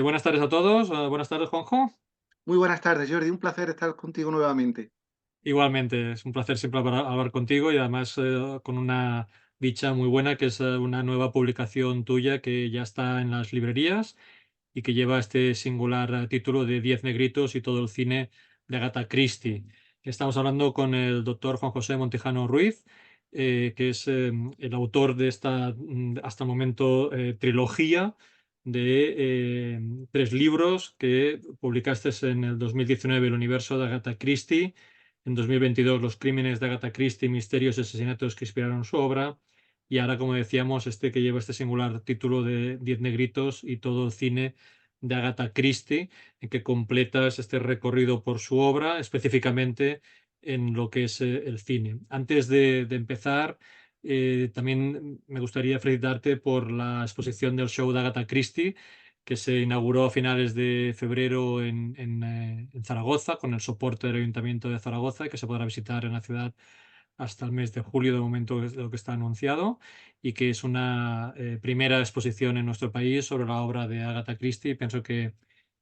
Buenas tardes a todos. Buenas tardes, Juanjo. Muy buenas tardes, Jordi. Un placer estar contigo nuevamente. Igualmente, es un placer siempre hablar contigo y además con una dicha muy buena que es una nueva publicación tuya que ya está en las librerías y que lleva este singular título de Diez negritos y todo el cine de Agatha Christie. Estamos hablando con el doctor Juan José Montejano Ruiz, que es el autor de esta, hasta el momento, trilogía de tres libros que publicaste en el 2019, El universo de Agatha Christie, en 2022, Los crímenes de Agatha Christie, misterios y asesinatos que inspiraron su obra, y ahora, como decíamos, este que lleva este singular título de Diez negritos y todo el cine de Agatha Christie, en que completas este recorrido por su obra, específicamente en lo que es el cine. Antes de empezar, también me gustaría felicitarte por la exposición del show de Agatha Christie, que se inauguró a finales de febrero en Zaragoza, con el soporte del Ayuntamiento de Zaragoza, y que se podrá visitar en la ciudad hasta el mes de julio, de momento es lo que está anunciado, y que es una primera exposición en nuestro país sobre la obra de Agatha Christie. Y pienso que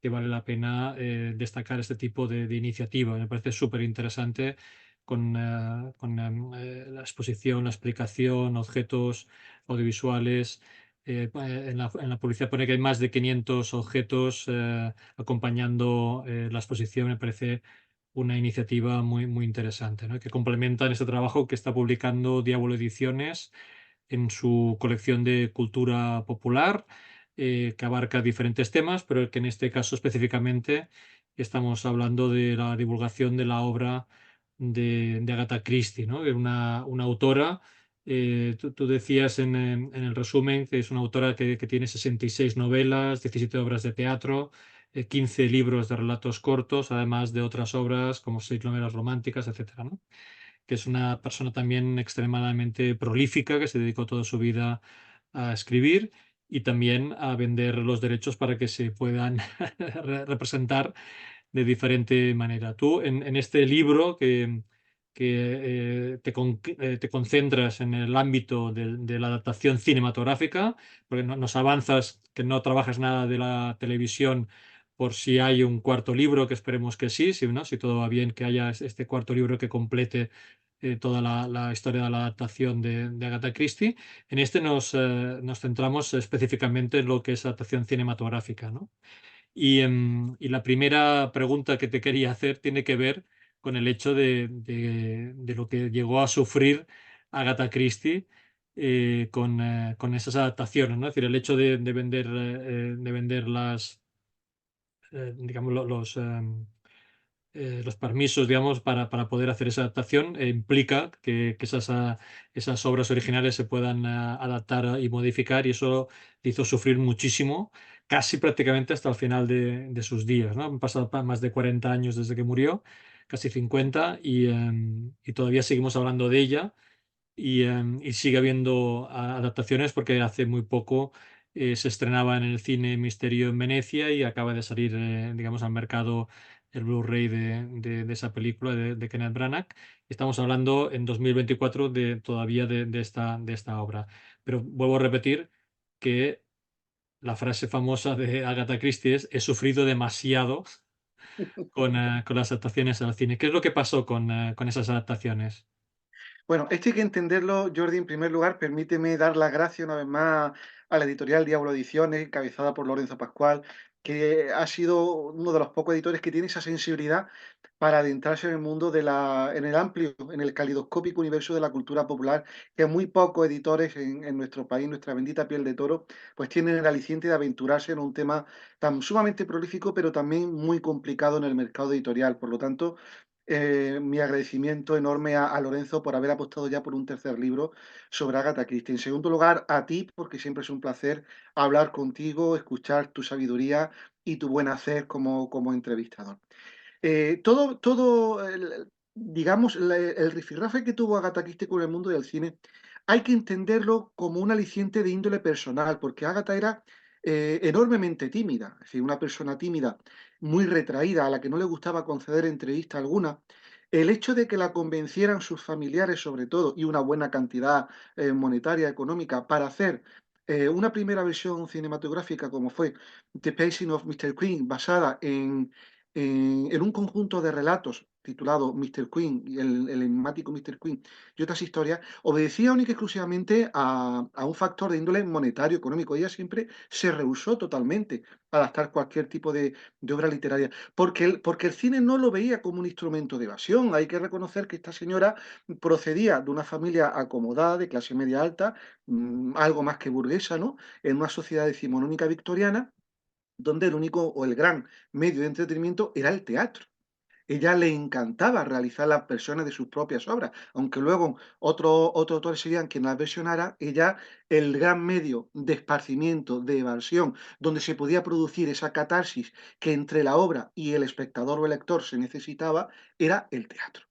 vale la pena destacar este tipo de iniciativa. Me parece súper interesante con la exposición, la explicación, objetos audiovisuales. En la publicidad pone que hay más de 500 objetos acompañando la exposición. Me parece una iniciativa muy, muy interesante, ¿no? Que complementa este trabajo que está publicando Diablo Ediciones en su colección de cultura popular, que abarca diferentes temas, pero que en este caso específicamente estamos hablando de la divulgación de la obra de Agatha Christie, ¿no? De una autora. Tú decías en el resumen que es una autora que tiene 66 novelas, 17 obras de teatro, 15 libros de relatos cortos, además de otras obras como 6 novelas románticas, etcétera, ¿no? Que es una persona también extremadamente prolífica, que se dedicó toda su vida a escribir y también a vender los derechos para que se puedan representar de diferente manera. Tú en este libro que te concentras en el ámbito de la adaptación cinematográfica, porque nos avanzas que no trabajas nada de la televisión por si hay un cuarto libro, que esperemos que sí, si, ¿no? Si todo va bien, que haya este cuarto libro que complete toda la historia de la adaptación de Agatha Christie. En este nos centramos específicamente en lo que es adaptación cinematográfica, ¿no? Y la primera pregunta que te quería hacer tiene que ver con el hecho de lo que llegó a sufrir Agatha Christie con esas adaptaciones, ¿no? Es decir, el hecho de vender digamos, los permisos, digamos, para poder hacer esa adaptación implica que esas obras originales se puedan adaptar y modificar, y eso le hizo sufrir muchísimo, casi prácticamente hasta el final de sus días, ¿no? Han pasado más de 40 años desde que murió, casi 50, y todavía seguimos hablando de ella y sigue habiendo adaptaciones porque hace muy poco se estrenaba en el cine Misterio en Venecia y acaba de salir, digamos, al mercado el Blu-ray de esa película de Kenneth Branagh. Estamos hablando en 2024 todavía de esta obra. Pero vuelvo a repetir que la frase famosa de Agatha Christie es: he sufrido demasiado con las adaptaciones al cine. ¿Qué es lo que pasó con esas adaptaciones? Bueno, esto hay que entenderlo, Jordi, en primer lugar, permíteme dar las gracias una vez más a la editorial Diablo Ediciones, encabezada por Lorenzo Pascual, que ha sido uno de los pocos editores que tiene esa sensibilidad para adentrarse en el mundo en el amplio, en el calidoscópico universo de la cultura popular, que muy pocos editores en nuestro país, nuestra bendita piel de toro, pues tienen el aliciente de aventurarse en un tema tan sumamente prolífico, pero también muy complicado en el mercado editorial. Por lo tanto, mi agradecimiento enorme a Lorenzo por haber apostado ya por un tercer libro sobre Agatha Christie. En segundo lugar, a ti, porque siempre es un placer hablar contigo, escuchar tu sabiduría y tu buen hacer como entrevistador. Digamos, el rifirrafe que tuvo Agatha Christie con el mundo del cine, hay que entenderlo como un aliciente de índole personal, porque Agatha era enormemente tímida, es decir, una persona tímida, muy retraída, a la que no le gustaba conceder entrevista alguna. El hecho de que la convencieran sus familiares, sobre todo, y una buena cantidad monetaria, económica, para hacer una primera versión cinematográfica como fue The Passing of Mr. Queen, basada en un conjunto de relatos titulado Mr. Queen y el enigmático Mr. Queen y otras historias, obedecía única y exclusivamente a un factor de índole monetario, económico. Ella siempre se rehusó totalmente a adaptar cualquier tipo de obra literaria, porque el cine no lo veía como un instrumento de evasión. Hay que reconocer que esta señora procedía de una familia acomodada, de clase media alta, algo más que burguesa, ¿no? En una sociedad decimonónica victoriana, donde el único o el gran medio de entretenimiento era el teatro. Ella le encantaba realizar las versiones de sus propias obras, aunque luego otros autores serían quien las versionara, ella, el gran medio de esparcimiento, de evasión, donde se podía producir esa catarsis que entre la obra y el espectador o el lector se necesitaba, era el teatro.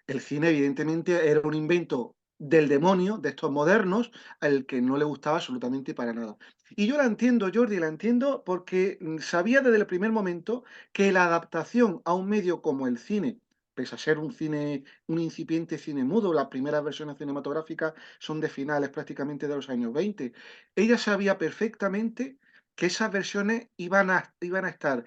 El cine, evidentemente, era un invento del demonio, de estos modernos, al que no le gustaba absolutamente para nada. Y yo la entiendo, Jordi, la entiendo porque sabía desde el primer momento que la adaptación a un medio como el cine, pese a ser un cine, un incipiente cine mudo, las primeras versiones cinematográficas son de finales prácticamente de los años 20, ella sabía perfectamente que esas versiones iban a estar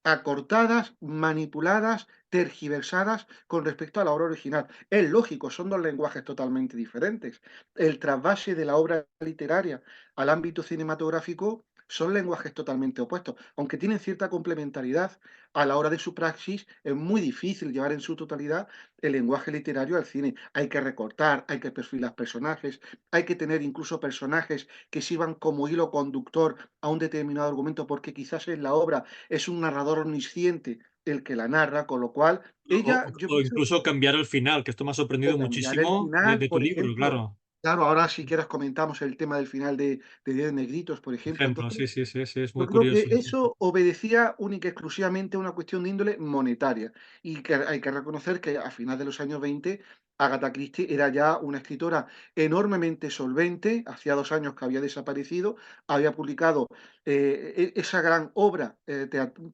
acortadas, manipuladas, tergiversadas con respecto a la obra original. Es lógico, son dos lenguajes totalmente diferentes. El trasvase de la obra literaria al ámbito cinematográfico son lenguajes totalmente opuestos, aunque tienen cierta complementariedad. A la hora de su praxis es muy difícil llevar en su totalidad el lenguaje literario al cine. Hay que recortar, hay que perfilar personajes, hay que tener incluso personajes que sirvan como hilo conductor a un determinado argumento, porque quizás en la obra es un narrador omnisciente el que la narra, con lo cual ella, yo O pienso, incluso cambiar el final, que esto me ha o sorprendido cambiar el muchísimo final, de tu por libro, ejemplo. claro. Claro, ahora si quieres comentamos el tema del final de Diez Negritos, por ejemplo. Ejemplo, Entonces, sí, sí, sí, sí, es yo muy creo que curioso. eso obedecía única y exclusivamente a una cuestión de índole monetaria. Y que hay que reconocer que a finales de los años 20, Agatha Christie era ya una escritora enormemente solvente, hacía 2 años que había desaparecido, había publicado esa gran obra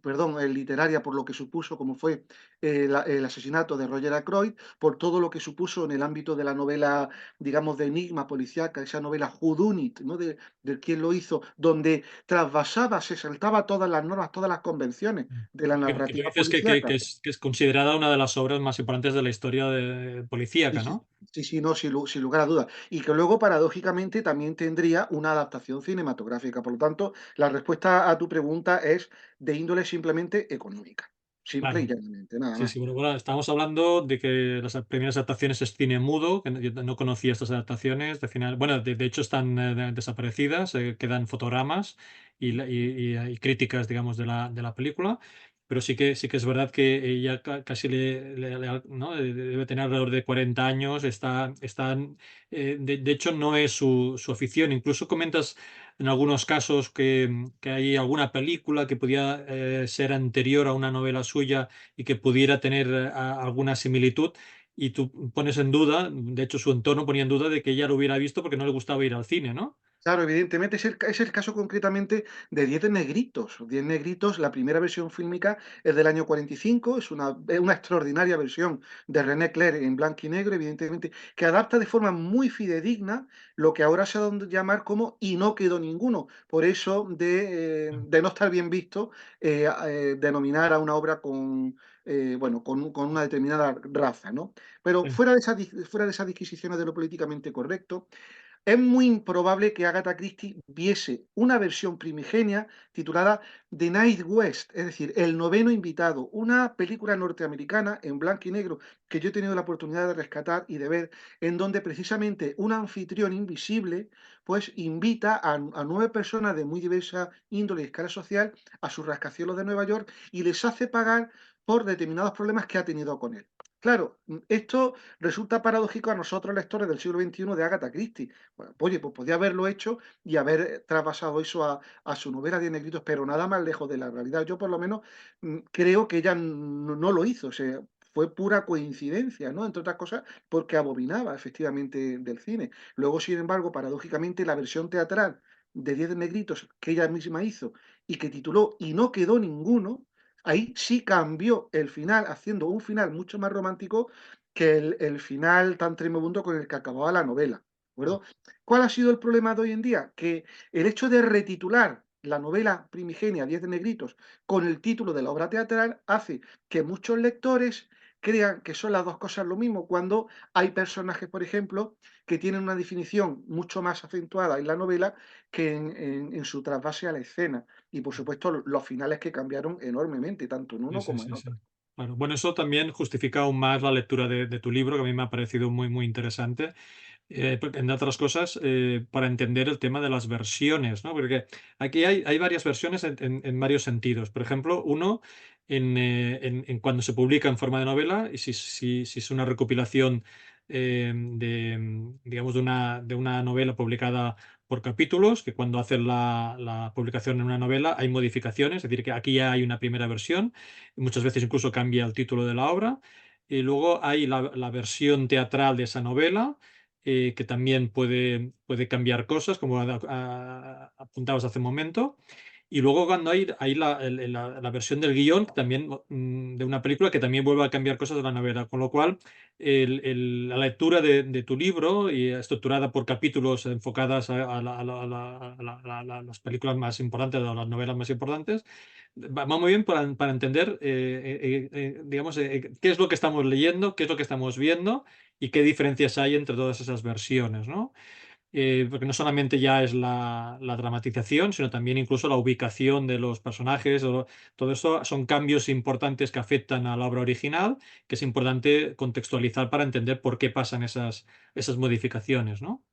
perdón, literaria por lo que supuso, como fue el asesinato de Roger Ackroyd, por todo lo que supuso en el ámbito de la novela, digamos, de enigma policíaca, esa novela Whodunit, ¿no? De quién lo hizo, donde trasvasaba, se saltaba todas las normas, todas las convenciones de la Que tú narrativa dices policíaca. que es considerada una de las obras más importantes de la historia Sí, policíaca, sí, ¿no? sí, sí, no, sin lugar a dudas. Y que luego, paradójicamente, también tendría una adaptación cinematográfica. Por lo tanto, la respuesta a tu pregunta es de índole simplemente económica. Simple y Claro. llanamente, nada Sí, más. sí, bueno, estamos hablando de que las primeras adaptaciones es cine mudo, que yo no conocía estas adaptaciones, de final, bueno, de hecho están desaparecidas, quedan fotogramas y críticas, digamos, de la película, pero sí que es verdad que ella casi ¿no? Debe tener alrededor de 40 años, de hecho no es su afición, incluso comentas en algunos casos que hay alguna película que podía ser anterior a una novela suya y que pudiera tener alguna similitud. Y tú pones en duda, de hecho su entorno ponía en duda de que ella lo hubiera visto porque no le gustaba ir al cine, ¿no? Claro, evidentemente es el caso concretamente de Diez Negritos. Diez Negritos, la primera versión fílmica es del año 45, es una extraordinaria versión de René Clair en blanco y negro, evidentemente, que adapta de forma muy fidedigna lo que ahora se ha dado a llamar como "y no quedó ninguno". Por eso de no estar bien visto denominar a una obra bueno, con una determinada raza, ¿no? Pero Sí. fuera de esas disquisiciones de lo políticamente correcto, es muy improbable que Agatha Christie viese una versión primigenia titulada The Night West, es decir, El noveno invitado, una película norteamericana en blanco y negro que yo he tenido la oportunidad de rescatar y de ver, en donde precisamente un anfitrión invisible pues invita a 9 personas de muy diversa índole y escala social a su rascacielos de Nueva York y les hace pagar por determinados problemas que ha tenido con él. Claro, esto resulta paradójico a nosotros, lectores del siglo XXI de Agatha Christie. Bueno, oye, pues podía haberlo hecho y haber traspasado eso a su novela de Negritos, pero nada más lejos de la realidad. Yo por lo menos creo que ella no lo hizo, o sea, fue pura coincidencia, ¿no? Entre otras cosas, porque abominaba efectivamente del cine. Luego, sin embargo, paradójicamente, la versión teatral de Diez Negritos que ella misma hizo y que tituló Y no quedó ninguno, ahí sí cambió el final, haciendo un final mucho más romántico que el final tan tremebundo con el que acababa la novela. acuerdo? ¿Cuál ha sido el problema de hoy en día? Que el hecho de retitular la novela primigenia, Diez de Negritos, con el título de la obra teatral, hace que muchos lectores crean que son las dos cosas lo mismo, cuando hay personajes, por ejemplo, que tienen una definición mucho más acentuada en la novela que en su trasvase a la escena. Y por supuesto, los finales que cambiaron enormemente, tanto en Sí, uno sí, como en sí, sí. otro. Claro. Bueno, eso también justifica aún más la lectura de tu libro, que a mí me ha parecido muy, muy interesante. Porque, entre otras cosas, para entender el tema de las versiones, ¿no? Porque aquí hay varias versiones en varios sentidos. Por ejemplo, uno, en cuando se publica en forma de novela, y si es una recopilación digamos, de una novela publicada por capítulos, que cuando hacen la publicación en una novela hay modificaciones, es decir, que aquí ya hay una primera versión, y muchas veces incluso cambia el título de la obra. Y luego hay la versión teatral de esa novela, que también puede cambiar cosas, como apuntabas hace un momento. Y luego cuando hay la versión del guión, también de una película que también vuelve a cambiar cosas de la novela. Con lo cual, la lectura de tu libro, y estructurada por capítulos enfocadas a las películas más importantes, a las novelas más importantes, va muy bien para entender, digamos, qué es lo que estamos leyendo, qué es lo que estamos viendo y qué diferencias hay entre todas esas versiones, ¿no? Porque no solamente ya es la dramatización, sino también incluso la ubicación de los personajes. Todo eso son cambios importantes que afectan a la obra original, que es importante contextualizar para entender por qué pasan esas modificaciones, ¿no?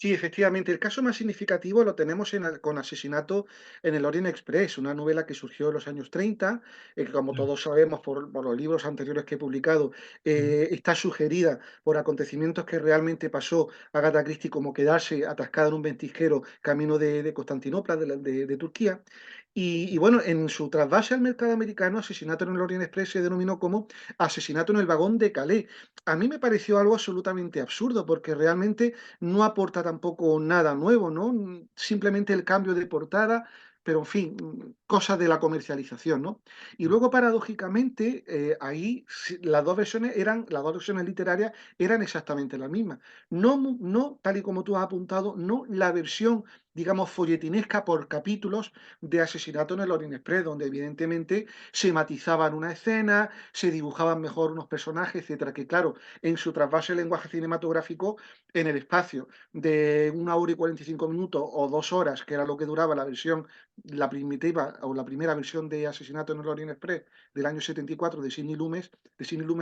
Sí, efectivamente. El caso más significativo lo tenemos con Asesinato en el Orient Express, una novela que surgió en los años 30, que como Sí. todos sabemos por los libros anteriores que he publicado, Ujú. está sugerida por acontecimientos que realmente pasó Agatha Christie, como quedarse atascada en un ventisquero camino de Constantinopla, de Turquía. Y bueno, en su trasvase al mercado americano, Asesinato en el Orient Express se denominó como Asesinato en el vagón de Calais. A mí me pareció algo absolutamente absurdo, porque realmente no aporta tampoco nada nuevo, ¿no? Simplemente el cambio de portada, pero en fin, cosas de la comercialización, ¿no? Y luego, paradójicamente, ahí las dos versiones literarias eran exactamente las mismas. No, tal y como tú has apuntado, no la versión, digamos, folletinesca por capítulos de Asesinato en el Orient Express, donde evidentemente se matizaban una escena, se dibujaban mejor unos personajes, etcétera, que claro, en su trasvase del lenguaje cinematográfico, en el espacio de 1 hora y 45 minutos o 2 horas, que era lo que duraba la versión, la primitiva o la primera versión de Asesinato en el Orient Express del año 74 de Sidney Lumet,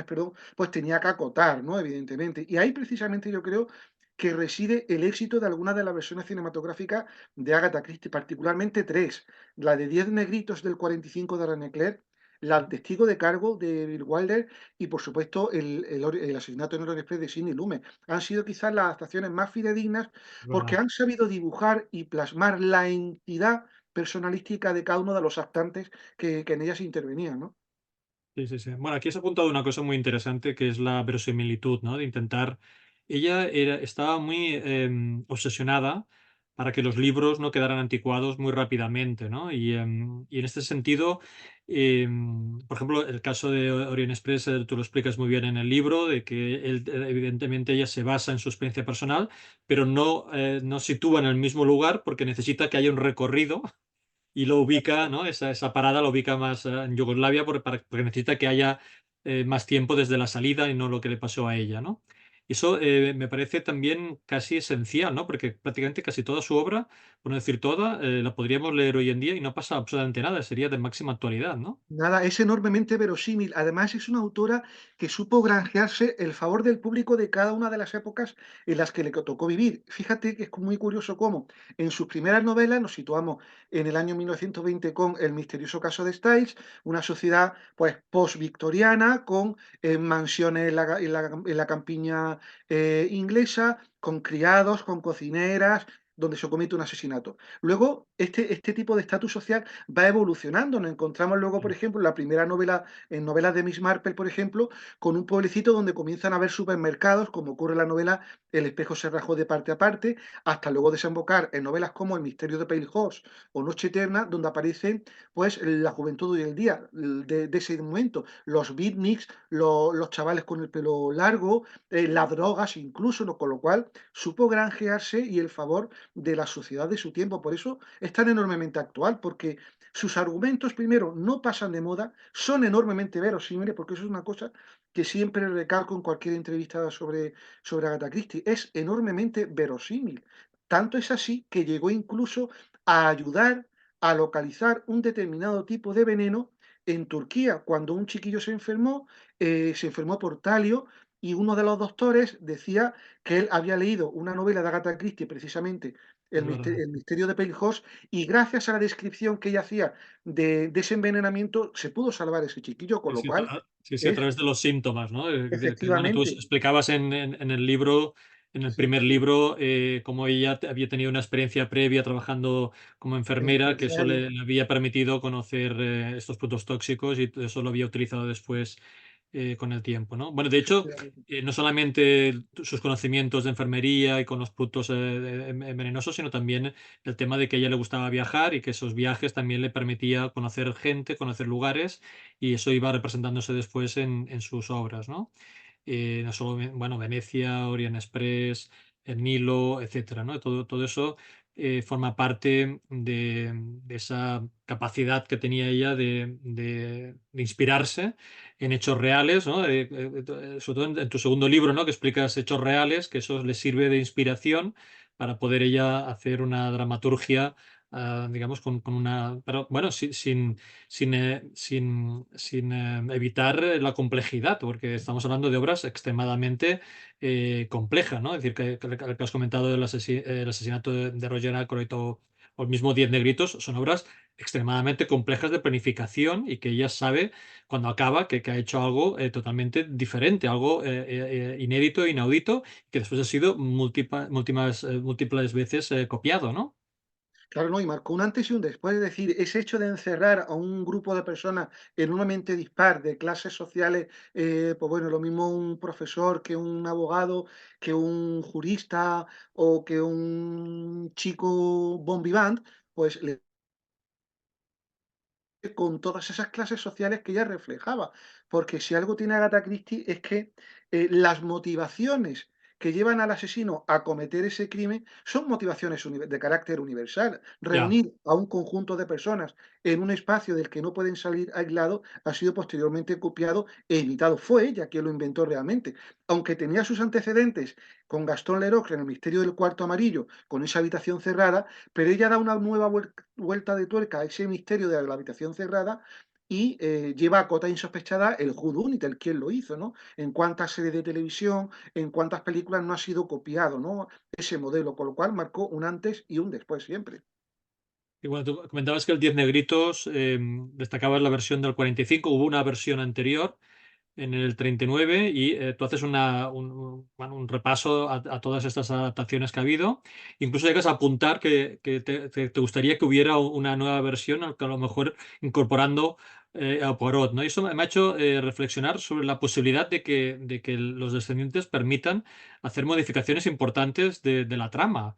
perdón, pues tenía que acotar, ¿no? Evidentemente. Y ahí precisamente yo creo que reside el éxito de algunas de las versiones cinematográficas de Agatha Christie, particularmente tres: la de Diez Negritos del 45 de René Clair, la del Testigo de Cargo de Bill Wilder y, por supuesto, el Asesinato en el Orient Express de Sidney Lumet. Han sido quizás las adaptaciones más fidedignas, Es porque verdad. han sabido dibujar y plasmar la entidad personalística de cada uno de los actantes que en ellas intervenían, ¿no? Sí, sí, sí. Bueno, aquí has apuntado una cosa muy interesante que es la verosimilitud, ¿no? De intentar. Estaba muy obsesionada para que los libros no quedaran anticuados muy rápidamente, ¿no? Y en este sentido, por ejemplo, el caso de Orient Express, tú lo explicas muy bien en el libro, de que evidentemente ella se basa en su experiencia personal, pero no sitúa en el mismo lugar porque necesita que haya un recorrido y lo ubica, ¿no? Esa parada lo ubica más en Yugoslavia porque necesita que haya más tiempo desde la salida y no lo que le pasó a ella, ¿no? Y eso me parece también casi esencial, ¿no? Porque prácticamente casi toda su obra, por no decir toda, la podríamos leer hoy en día y no pasa absolutamente nada, sería de máxima actualidad, ¿no? Nada, es enormemente verosímil. Además, es una autora que supo granjearse el favor del público de cada una de las épocas en las que le tocó vivir. Fíjate que es muy curioso cómo en sus primeras novelas nos situamos en el año 1920 con El misterioso caso de Styles, una sociedad pues post-victoriana con mansiones en la campiña inglesa, con criados, con cocineras, donde se comete un asesinato. Luego, este tipo de estatus social va evolucionando. Nos encontramos luego, por ejemplo, en la primera novela, en novelas de Miss Marple, por ejemplo, con un pueblecito donde comienzan a haber supermercados, como ocurre en la novela El espejo se rajó de parte a parte, hasta luego desembocar en novelas como El misterio de Pale Horse o Noche Eterna, donde aparecen pues la juventud hoy el día de ese momento, los beatniks, los chavales con el pelo largo, las drogas incluso, con lo cual supo granjearse y el favor de la sociedad de su tiempo. Por eso es tan enormemente actual, porque sus argumentos, primero, no pasan de moda, son enormemente verosímiles, porque eso es una cosa que siempre recalco en cualquier entrevista sobre Agatha Christie, es enormemente verosímil. Tanto es así que llegó incluso a ayudar a localizar un determinado tipo de veneno en Turquía, cuando un chiquillo se enfermó por talio, y uno de los doctores decía que él había leído una novela de Agatha Christie, precisamente Es verdad. El misterio de Pale Horse, y gracias a la descripción que ella hacía de ese envenenamiento, se pudo salvar ese chiquillo, con Sí, lo sí, cual sí, sí, a es través de los síntomas, ¿no? Bueno, tú efectivamente, explicabas en el libro, en el sí, primer libro, cómo ella había tenido una experiencia previa trabajando como enfermera, que eso penitenciario, le había permitido conocer estos productos tóxicos y eso lo había utilizado después con el tiempo, ¿no? Bueno, de hecho, efectivamente. no solamente sus conocimientos de enfermería y con los productos venenosos, sino también el tema de que a ella le gustaba viajar y que esos viajes también le permitía conocer gente, conocer lugares y eso iba representándose después en sus obras, ¿no? No solo, bueno, Venecia, Orient Express, el Nilo, etcétera, ¿no? Todo eso forma parte de esa capacidad que tenía ella de inspirarse en hechos reales, ¿no? Sobre todo en tu segundo libro, ¿no? Que explicas hechos reales, que eso le sirve de inspiración para poder ella hacer una dramaturgia, digamos, con una... Pero bueno, sin evitar la complejidad, porque estamos hablando de obras extremadamente complejas, ¿no? Es decir, que has comentado el asesinato de Roger Ackroyd o el mismo Diez Negritos, son obras extremadamente complejas de planificación y que ella sabe cuando acaba que ha hecho algo totalmente diferente, algo inédito, inaudito, que después ha sido múltiples veces copiado, ¿no? Claro, no, y marcó un antes y un después, es decir, ese hecho de encerrar a un grupo de personas enormemente dispar, de clases sociales, pues bueno, lo mismo un profesor que un abogado, que un jurista o que un chico bon vivant, pues le con todas esas clases sociales que ella reflejaba. Porque si algo tiene Agatha Christie es que las motivaciones que llevan al asesino a cometer ese crimen son motivaciones de carácter universal. Ya. Reunir a un conjunto de personas en un espacio del que no pueden salir aislados ha sido posteriormente copiado e imitado. Fue ella quien lo inventó realmente. Aunque tenía sus antecedentes con Gastón Leroux en el misterio del cuarto amarillo, con esa habitación cerrada, pero ella da una nueva vuelta de tuerca a ese misterio de la habitación cerrada y lleva a cota insospechada el whodunit, el quién lo hizo, ¿no? En cuántas series de televisión, en cuántas películas no ha sido copiado, ¿no? Ese modelo, con lo cual marcó un antes y un después siempre. Y bueno, tú comentabas que el Diez Negritos destacabas la versión del 45, hubo una versión anterior en el 39 y tú haces bueno, un repaso a todas estas adaptaciones que ha habido. Incluso llegas a apuntar que te gustaría que hubiera una nueva versión, que a lo mejor incorporando a Poirot, ¿no? Y eso me ha hecho reflexionar sobre la posibilidad de que los descendientes permitan hacer modificaciones importantes de la trama.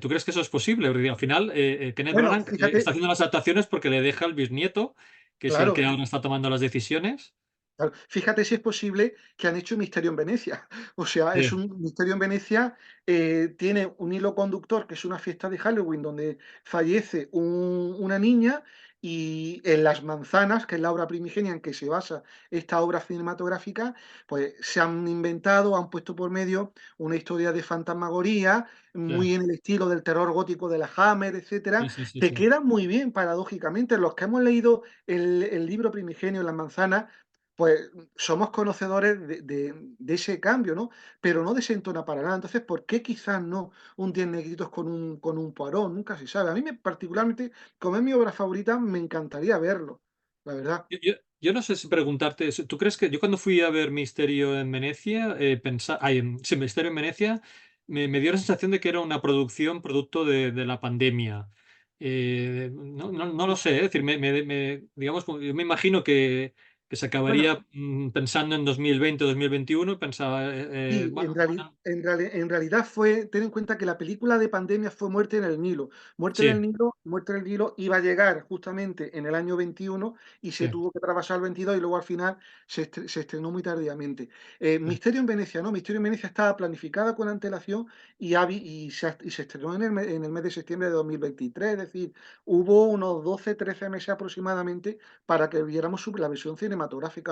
¿Tú crees que eso es posible? Porque al final Kenneth Bueno, Branagh está fíjate, haciendo las adaptaciones porque le deja al bisnieto, que es el que claro, ahora está tomando las decisiones. claro. Fíjate si es posible que han hecho Misterio en Venecia. O sea, es Sí. un Misterio en Venecia, tiene un hilo conductor que es una fiesta de Halloween donde fallece una niña y en Las Manzanas, que es la obra primigenia en que se basa esta obra cinematográfica, pues se han inventado, han puesto por medio una historia de fantasmagoría, Sí, muy en el estilo del terror gótico de la Hammer, etcétera, sí, sí, sí, que sí. queda muy bien paradójicamente. Los que hemos leído el libro primigenio, Las Manzanas, pues somos conocedores de ese cambio, ¿no? Pero no desentona para nada. Entonces, ¿por qué quizás no un Diez Negritos con un Poirot? Nunca se sabe. A mí particularmente, como es mi obra favorita, me encantaría verlo, la verdad. Yo no sé si preguntarte, ¿tú crees que yo cuando fui a ver Misterio en Venecia, sí, Misterio en Venecia, me dio la sensación de que era una producción producto de la pandemia. No lo sé, es decir, digamos, yo me imagino que se Bueno, acabaría, pensando en 2020, 2021, pensaba, sí, bueno, en realidad fue ten en cuenta que la película de pandemia fue Muerte en el Nilo. sí, Muerte en el Nilo iba a llegar justamente en el año 21 y se sí, tuvo que traspasar al 22 y luego al final se estrenó muy tardíamente. sí, Misterio en Venecia, ¿no? Misterio en Venecia estaba planificada con antelación y se estrenó en el mes de septiembre de 2023, es decir, hubo unos 12, 13 meses aproximadamente para que viéramos la versión cinematográfica.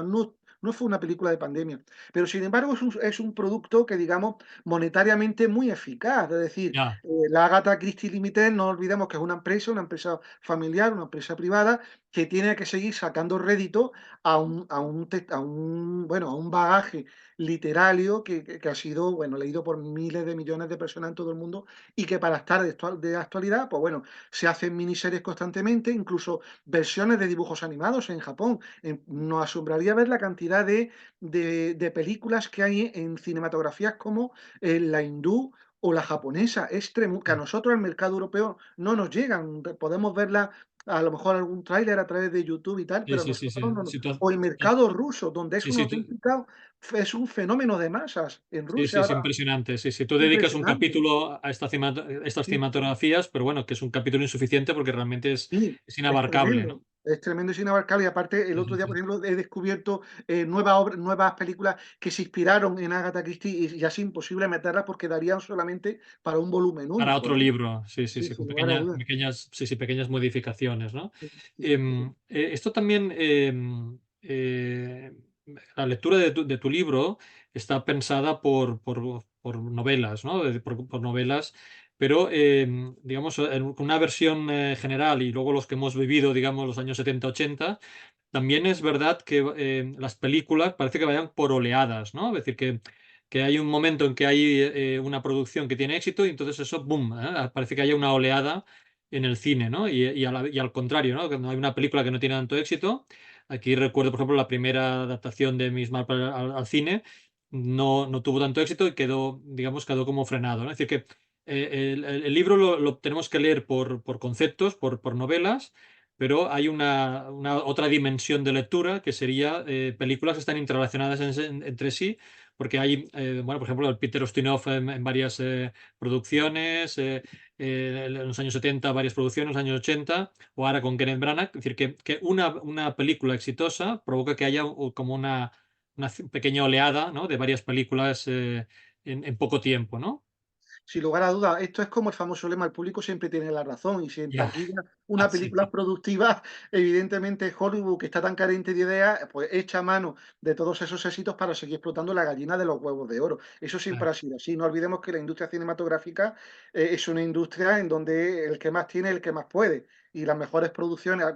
No fue una película de pandemia. Pero sin embargo es un producto que, digamos, monetariamente muy eficaz. Es decir, ya, la Agatha Christie Limited, no olvidemos que es una empresa familiar, una empresa privada, que tiene que seguir sacando rédito bueno, a un bagaje literario que ha sido, bueno, leído por miles de millones de personas en todo el mundo y que para estar de actualidad, pues bueno, se hacen miniseries constantemente, incluso versiones de dibujos animados en Japón. Nos asombraría ver la cantidad de películas que hay en cinematografías como la hindú o la japonesa. Que a nosotros, al mercado europeo, no nos llegan. Podemos verla, a lo mejor algún tráiler a través de YouTube y tal, sí, pero sí, sí, nosotros sí, no. sí, O el mercado ruso, donde es sí, un sí, auténtico, es un fenómeno de masas en sí, sí, Rusia es ahora, impresionante. Sí, sí, tú dedicas un impresionante. capítulo a estas Sí. cinematografías, pero bueno, que es un capítulo insuficiente porque realmente Sí, es inabarcable, ¿no? es tremendo y sin abarcable. Y aparte, el Sí, otro sí, día, por sí. ejemplo, he descubierto nuevas películas que se inspiraron en Agatha Christie y ya es imposible meterlas porque darían solamente para un volumen Para único, otro ¿no? libro, sí, sí, Sí, sí, sin con lugar a pequeñas, dudas. sí, sí, pequeñas modificaciones, ¿no? Sí, sí, sí, sí. Esto también, la lectura de tu libro está pensada por novelas, ¿no? Por novelas, pero, digamos, con una versión general y luego los que hemos vivido, digamos, los años 70, 80, también es verdad que las películas parece que vayan por oleadas, ¿no? Es decir, que hay un momento en que hay una producción que tiene éxito y entonces eso, ¡boom! Parece que haya una oleada en el cine, ¿no? Y al contrario, ¿no? Cuando hay una película que no tiene tanto éxito, aquí recuerdo, por ejemplo, la primera adaptación de Miss Marple al cine, no tuvo tanto éxito y quedó, digamos, quedó como frenado, ¿no? Es decir, que el libro lo tenemos que leer por conceptos, por novelas, pero hay una otra dimensión de lectura que sería películas que están interrelacionadas entre sí, porque hay, bueno, por ejemplo, el Peter Ustinov en varias producciones, en los años 70 varias producciones, los años 80, o ahora con Kenneth Branagh, es decir, que una película exitosa provoca que haya como una pequeña oleada, ¿no? De varias películas en poco tiempo, ¿no? Sin lugar a dudas, esto es como el famoso lema, el público siempre tiene la razón, y si en Ya, taquilla una sí, película es productiva, evidentemente Hollywood, que está tan carente de ideas, pues echa mano de todos esos éxitos para seguir explotando la gallina de los huevos de oro. Eso siempre claro. ha sido así. No olvidemos que la industria cinematográfica es una industria en donde el que más tiene es el que más puede. Y las mejores producciones,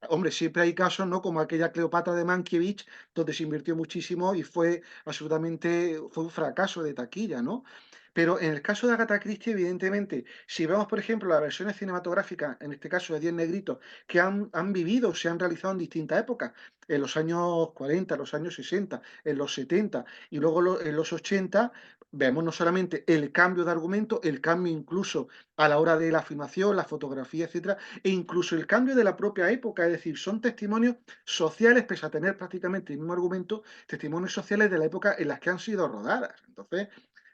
hombre, siempre hay casos, ¿no? Como aquella Cleopatra de Mankiewicz, donde se invirtió muchísimo y fue un fracaso de taquilla, ¿no? Pero en el caso de Agatha Christie, evidentemente, si vemos, por ejemplo, las versiones cinematográficas, en este caso de Diez Negritos, que han vivido, se han realizado en distintas épocas, en los años 40, en los años 60, en los 70 y luego en los 80, vemos no solamente el cambio de argumento, el cambio incluso a la hora de la filmación, la fotografía, etcétera, e incluso el cambio de la propia época, es decir, son testimonios sociales, pese a tener prácticamente el mismo argumento, testimonios sociales de la época en las que han sido rodadas. Entonces,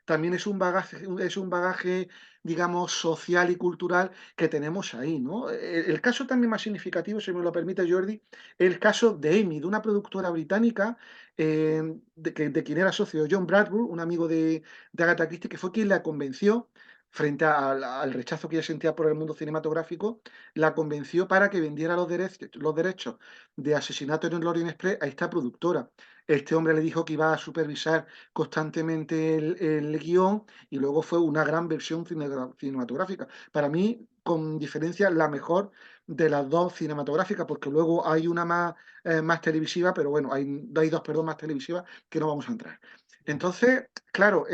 también es un bagaje, digamos, social y cultural que tenemos ahí, ¿no? El caso también más significativo, si me lo permite Jordi, el caso de Amy, de una productora británica, de quien era socio John Bradbury, un amigo de Agatha Christie, que fue quien la convenció, frente al rechazo que ella sentía por el mundo cinematográfico, la convenció para que vendiera los derechos de Asesinato en el Orient Express a esta productora. Este hombre le dijo que iba a supervisar constantemente el guión y luego fue una gran versión cinematográfica. Para mí, con diferencia, la mejor de las dos cinematográficas, porque luego hay una más televisiva, pero bueno, hay dos, perdón, más televisivas que no vamos a entrar. Entonces, claro,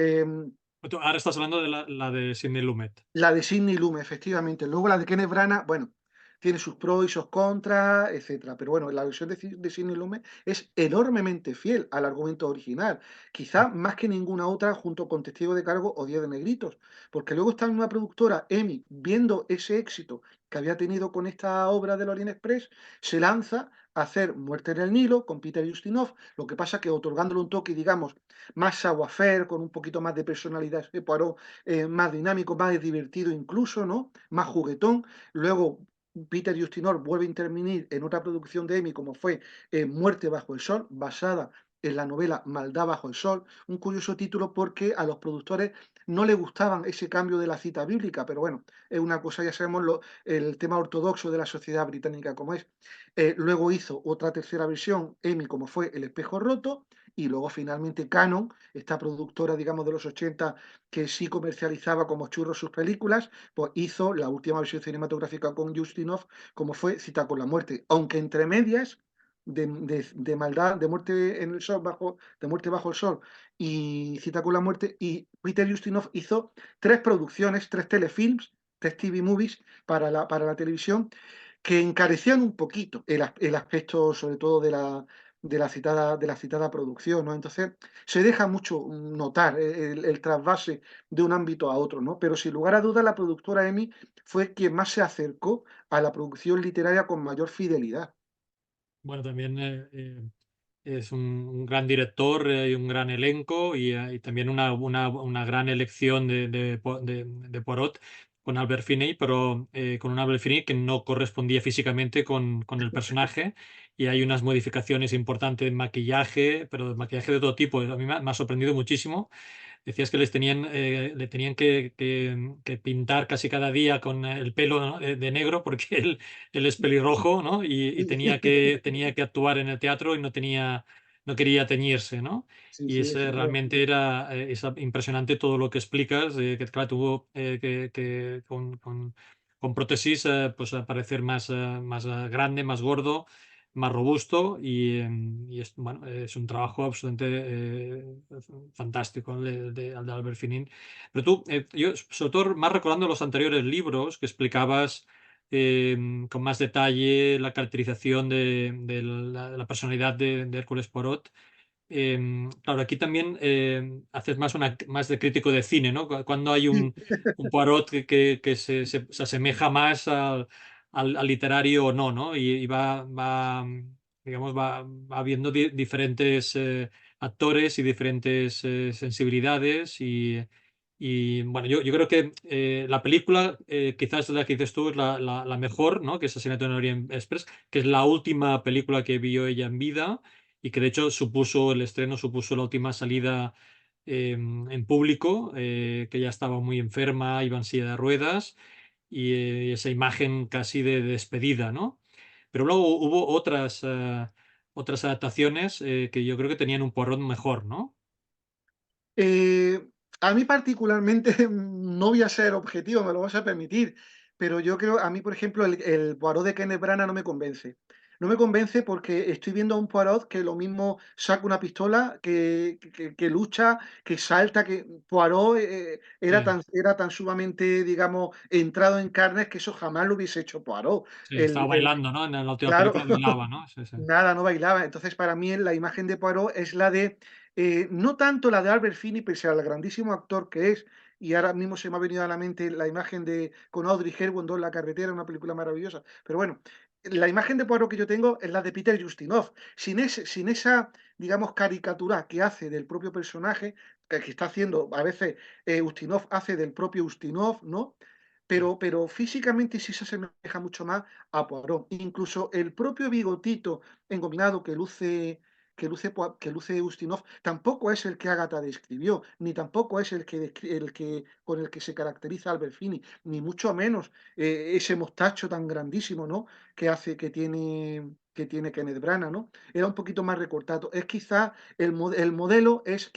Ahora estás hablando de la de Sidney Lumet. la de Sidney Lumet, efectivamente. Luego la de Kenneth Branagh, bueno, tiene sus pros y sus contras, etcétera. Pero bueno, la versión de Sidney Lumet es enormemente fiel al argumento original, quizá más que ninguna otra, junto con Testigo de Cargo o Diez de Negritos, porque luego esta misma productora, EMI, viendo ese éxito que había tenido con esta obra del Orient Express, se lanza a hacer Muerte en el Nilo con Peter Ustinov, lo que pasa que otorgándole un toque, digamos, más savoir-faire, con un poquito más de personalidad de Poirot, más dinámico, más divertido incluso, ¿no? Más juguetón. Luego Peter Ustinov vuelve a intervenir en otra producción de Emmy, como fue Muerte bajo el sol, basada en la novela Maldad bajo el sol, un curioso título porque a los productores no les gustaban ese cambio de la cita bíblica, pero bueno, es una cosa, ya sabemos el tema ortodoxo de la sociedad británica como es. Luego hizo otra tercera versión, Emmy, como fue El espejo roto, y luego finalmente Canon, esta productora, digamos, de los 80 que sí comercializaba como churros sus películas, pues hizo la última versión cinematográfica con Ustinov, como fue Cita con la muerte, aunque entre medias de maldad, de muerte en el sol, de muerte bajo el sol y Cita con la muerte, y Peter Ustinov hizo tres producciones, tres telefilms, tres TV movies para la televisión, que encarecían un poquito el aspecto, sobre todo de la citada producción, ¿no? Entonces, se deja mucho notar el trasvase de un ámbito a otro, ¿no? Pero sin lugar a dudas, la productora EMI fue quien más se acercó a la producción literaria con mayor fidelidad. Bueno, también es un gran director y un gran elenco y también una gran elección de Poirot con Albert Finney, pero con un Albert Finney que no correspondía físicamente con el personaje y hay unas modificaciones importantes en maquillaje, pero de maquillaje de todo tipo. A mí me ha sorprendido muchísimo. Decías que le tenían que pintar casi cada día con el pelo, ¿no? de negro porque él es pelirrojo, ¿no? Y tenía que actuar en el teatro y no quería teñirse, ¿no? Sí, Y sí, realmente efectivamente. era impresionante todo lo que explicas, que claro, tuvo que con prótesis pues parecer más grande, más gordo, más robusto y es, bueno, es un trabajo absolutamente fantástico el de Albert Finney. Pero tú, yo sobre todo más recordando los anteriores libros que explicabas con más detalle la caracterización de la personalidad de Hércules Poirot. Claro, aquí también haces más de crítico de cine, ¿no? Cuando hay Sí, un Poirot que se asemeja más al literario o no, ¿no? Y digamos, va viendo diferentes actores y diferentes sensibilidades y, bueno, yo creo que la película, quizás la que dices tú, es la mejor, ¿no? Que es Asesinato en Orient Express, que es la última película que vio ella en vida y que de hecho el estreno supuso la última salida en público, que ya estaba muy enferma, iba en silla de ruedas y esa imagen casi de despedida, ¿no? Pero luego hubo otras adaptaciones que yo creo que tenían un porrón mejor, ¿no? Eh, a mí particularmente, no voy a ser objetivo, me lo vas a permitir, pero yo creo, a mí, por ejemplo, el Poirot de Kenneth Branagh no me convence. No me convence porque estoy viendo a un Poirot que lo mismo saca una pistola, que lucha, que salta, que Poirot Sí, era tan sumamente, digamos, entrado en carnes que eso jamás lo hubiese hecho Poirot. sí, estaba El, bailando, ¿no? En la última Claro, película bailaba, ¿no? Sí, sí. nada, no bailaba. Entonces, para mí, la imagen de Poirot es la de, no tanto la de Albert Finney, pese al grandísimo actor que es, y ahora mismo se me ha venido a la mente la imagen de con Audrey Hepburn, en La carretera, una película maravillosa. Pero bueno, la imagen de Poirot que yo tengo es la de Peter Ustinov, sin esa, digamos, caricatura que hace del propio personaje, que está haciendo, a veces Ustinov hace del propio Ustinov, ¿no? Pero físicamente sí se asemeja mucho más a Poirot. Incluso el propio bigotito engominado que luce Ustinov tampoco es el que Agatha describió, ni tampoco es con el que se caracteriza Albert Finney, ni mucho menos ese mostacho tan grandísimo, ¿no? Que tiene Kenneth Branagh, ¿no? Era un poquito más recortado. Es quizá el modelo es,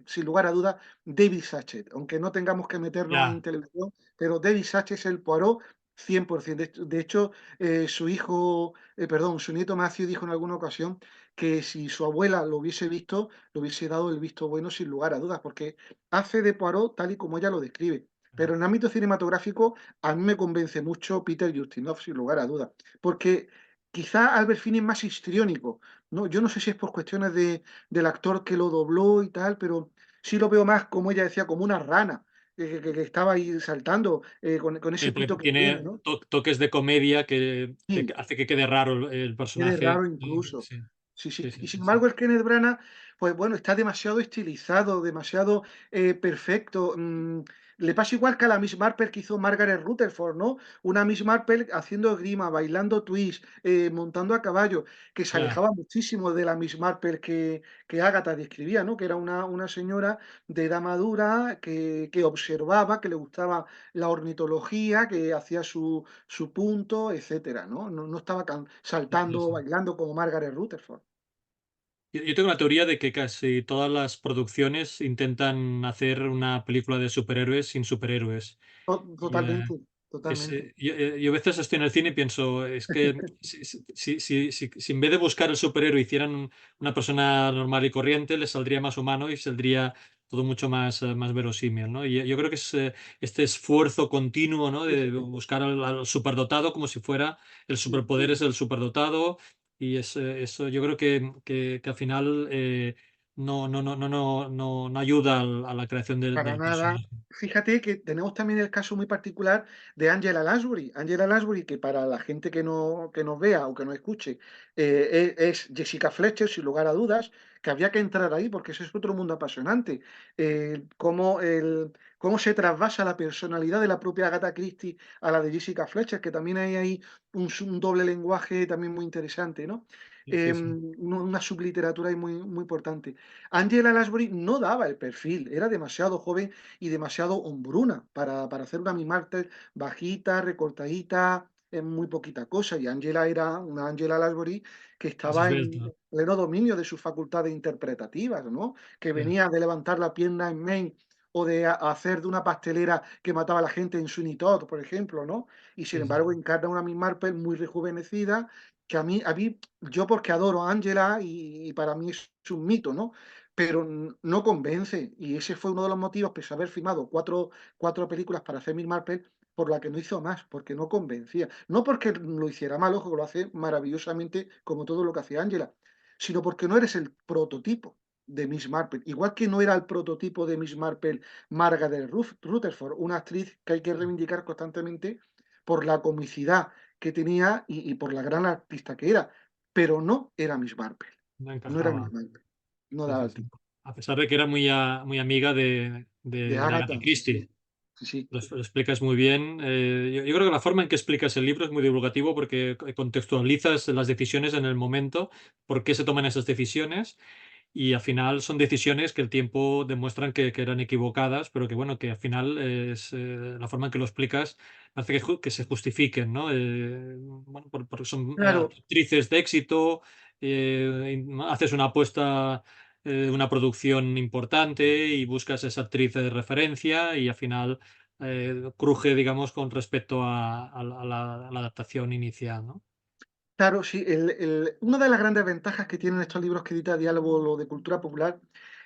sin lugar a dudas, David Sachet, aunque no tengamos que meternos en Ya, televisión, pero David Sachet es el Poirot 100%. De hecho, su nieto Matthew dijo en alguna ocasión que si su abuela lo hubiese visto, le hubiese dado el visto bueno sin lugar a dudas, porque hace de Poirot tal y como ella lo describe. Pero en el ámbito cinematográfico a mí me convence mucho Peter Ustinov, sin lugar a dudas, porque quizá Albert Finney es más histriónico, ¿no? Yo no sé si es por cuestiones del actor que lo dobló y tal, pero sí lo veo más, como ella decía, como una rana, que estaba ahí saltando con ese pito que tiene, Tiene ¿no? toques de comedia que Sí, hace que quede raro el quede personaje. raro incluso. Sí, Sí, sí. sí, sí, Y sin sí, sí. embargo, el Kenneth Branagh, pues bueno, está demasiado estilizado, demasiado perfecto. Le pasa igual que a la Miss Marple que hizo Margaret Rutherford, ¿no? Una Miss Marple haciendo esgrima, bailando twist, montando a caballo, que se Ya, alejaba muchísimo de la Miss Marple que Agatha describía, ¿no? Que era una señora de edad madura que observaba, que le gustaba la ornitología, que hacía su punto, etcétera, ¿no? No estaba sí, saltando o sí. bailando como Margaret Rutherford. Yo tengo la teoría de que casi todas las producciones intentan hacer una película de superhéroes sin superhéroes. Y, Totalmente, totalmente. yo a veces estoy en el cine y pienso, es que si en vez de buscar el superhéroe hicieran una persona normal y corriente, les saldría más humano y saldría todo mucho más, más verosímil, ¿no? Y yo creo que es este esfuerzo continuo, ¿no? Sí, De sí, buscar al superdotado como si fuera el sí. superpoder es el superdotado y eso yo creo que al final no ayuda a la creación Para del nada. personaje. Fíjate que tenemos también el caso muy particular de Angela Lansbury. Angela Lansbury, que para la gente que nos vea o que nos escuche, es Jessica Fletcher, sin lugar a dudas, que había que entrar ahí porque ese es otro mundo apasionante. Cómo se trasvasa la personalidad de la propia Agatha Christie a la de Jessica Fletcher, que también hay ahí un doble lenguaje también muy interesante, ¿no? Sí, sí, sí. Una subliteratura ahí muy, muy importante. Angela Lansbury no daba el perfil, era demasiado joven y demasiado hombruna para hacer una Miss Marple bajita, recortadita, en muy poquita cosa. Y Angela era una Angela Lansbury que Más estaba en esbelto. pleno dominio de sus facultades interpretativas, ¿no? Que Sí, venía de levantar la pierna en Maine o de hacer de una pastelera que mataba a la gente en Sweeney Todd, por ejemplo, ¿no? Y sin sí, sí. embargo encarna una Miss Marple muy rejuvenecida, que a mí yo porque adoro a Angela y para mí es un mito, ¿no? Pero no convence. Y ese fue uno de los motivos, pese a haber firmado cuatro películas para hacer Miss Marple, por la que no hizo más, porque no convencía. No porque lo hiciera mal, ojo, que lo hace maravillosamente como todo lo que hacía Angela, sino porque no eres el prototipo de Miss Marple. Igual que no era el prototipo de Miss Marple Margaret Rutherford, una actriz que hay que reivindicar constantemente por la comicidad que tenía y por la gran artista que era. Pero no era Miss Marple. No No era Miss encajaba. Marple. No Sí, daba sí, el sí. tipo. A pesar de que era muy amiga De de Agatha Agatha, sí, sí. Christie. Sí, sí. Lo explicas muy bien. Yo creo que la forma en que explicas el libro es muy divulgativo porque contextualizas las decisiones en el momento, por qué se toman esas decisiones y al final son decisiones que el tiempo demuestran que eran equivocadas, pero que bueno, que al final es la forma en que lo explicas hace que se justifiquen, ¿no? Bueno, porque son Claro, actrices de éxito, haces una apuesta de una producción importante y buscas esa actriz de referencia y al final cruje, digamos, con respecto a la adaptación inicial, ¿no? claro, sí. Una de las grandes ventajas que tienen estos libros que edita Diálogo lo de cultura popular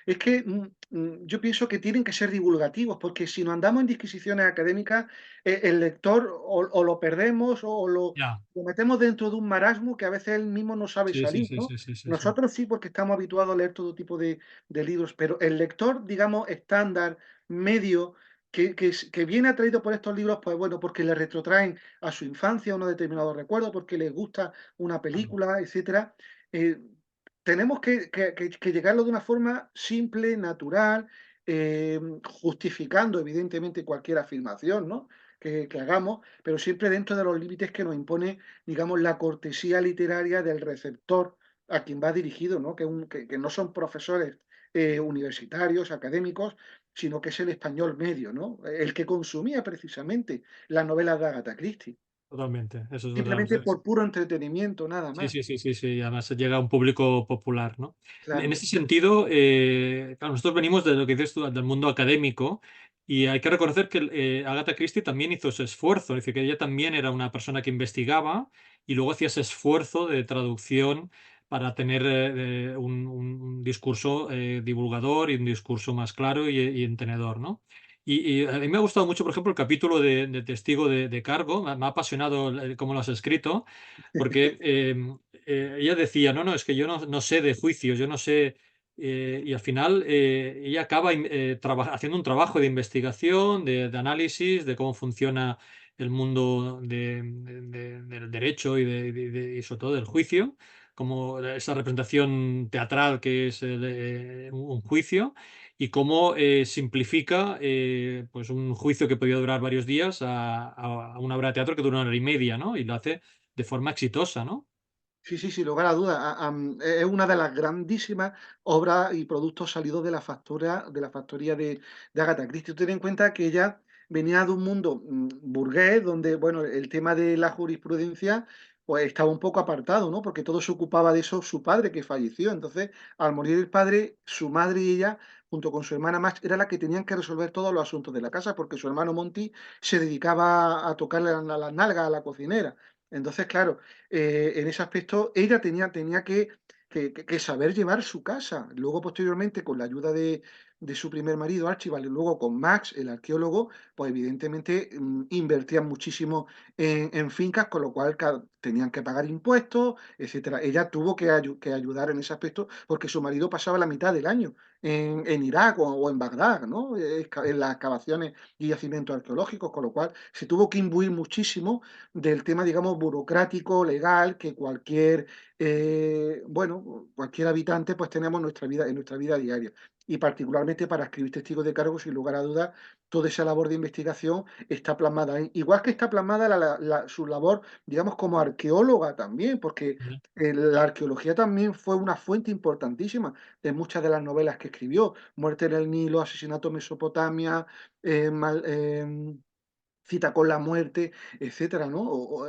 es que yo pienso que tienen que ser divulgativos, porque si nos andamos en disquisiciones académicas, el lector o lo perdemos Ya, lo metemos dentro de un marasmo que a veces él mismo no sabe sí, sí, salir, sí, ¿no? sí, sí, sí, sí. Nosotros sí, porque estamos habituados a leer todo tipo de libros, pero el lector, digamos, estándar, medio, que viene atraído por estos libros, pues bueno, porque le retrotraen a su infancia unos determinados recuerdos, porque les gusta una Claro. película, etcétera. eh, Tenemos que llegarlo de una forma simple, natural, justificando evidentemente cualquier afirmación, ¿no? Que hagamos, pero siempre dentro de los límites que nos impone, digamos, la cortesía literaria del receptor a quien va dirigido, ¿no? Que no son profesores universitarios, académicos, sino que es el español medio, ¿no? El que consumía precisamente las novelas de Agatha Christie, Totalmente, eso es verdad. simplemente por puro entretenimiento, nada Sí, más. sí, sí, sí, sí, además llega a un público popular, ¿no? En Claro. ese sentido, claro, nosotros venimos de lo que dices tú, del mundo académico, y hay que reconocer que Agatha Christie también hizo ese esfuerzo, es decir, que ella también era una persona que investigaba y luego hacía ese esfuerzo de traducción para tener un discurso divulgador y un discurso más claro y entenedor, ¿no? Y a mí me ha gustado mucho, por ejemplo, el capítulo de Testigo de Cargo. Me ha apasionado cómo lo has escrito, porque ella decía, no, no, es que yo no sé de juicios, yo no sé. Y al final ella acaba haciendo un trabajo de investigación, de análisis de cómo funciona el mundo del derecho y sobre todo del juicio, como esa representación teatral que es un juicio y cómo simplifica pues un juicio que podía durar varios días a una obra de teatro que dura 1 hora y media, ¿no? Y lo hace de forma exitosa, ¿no? Sí, sí, sin lugar a dudas. Es una de las grandísimas obras y productos salidos de la factoría de Agatha Christie. Ten en cuenta que ella venía de un mundo burgués, donde, bueno, el tema de la jurisprudencia pues estaba un poco apartado, ¿no? Porque todo se ocupaba de eso su padre, que falleció. Entonces, al morir el padre, su madre y ella, junto con su hermana Max, era la que tenían que resolver todos los asuntos de la casa, porque su hermano Monty se dedicaba a tocarle las nalgas a la cocinera. Entonces, claro, en ese aspecto ella tenía que saber llevar su casa. Luego, posteriormente, con la ayuda de su primer marido, Archibald, y luego con Max, el arqueólogo, pues evidentemente invertían muchísimo en fincas, con lo cual tenían que pagar impuestos, etcétera. Ella tuvo que ayudar en ese aspecto porque su marido pasaba la mitad del año en Irak o en Bagdad, ¿no? En las excavaciones y yacimientos arqueológicos, con lo cual se tuvo que imbuir muchísimo del tema, digamos, burocrático, legal, que bueno, cualquier habitante pues tenemos en nuestra vida diaria. Y particularmente para escribir testigos de cargo, sin lugar a dudas, toda esa labor de investigación está plasmada ahí. Igual que está plasmada su labor, digamos, como arqueóloga también, porque Ya. la arqueología también fue una fuente importantísima de muchas de las novelas que escribió. Muerte en el Nilo, Asesinato en Mesopotamia, Cita con la muerte, etcétera, ¿no?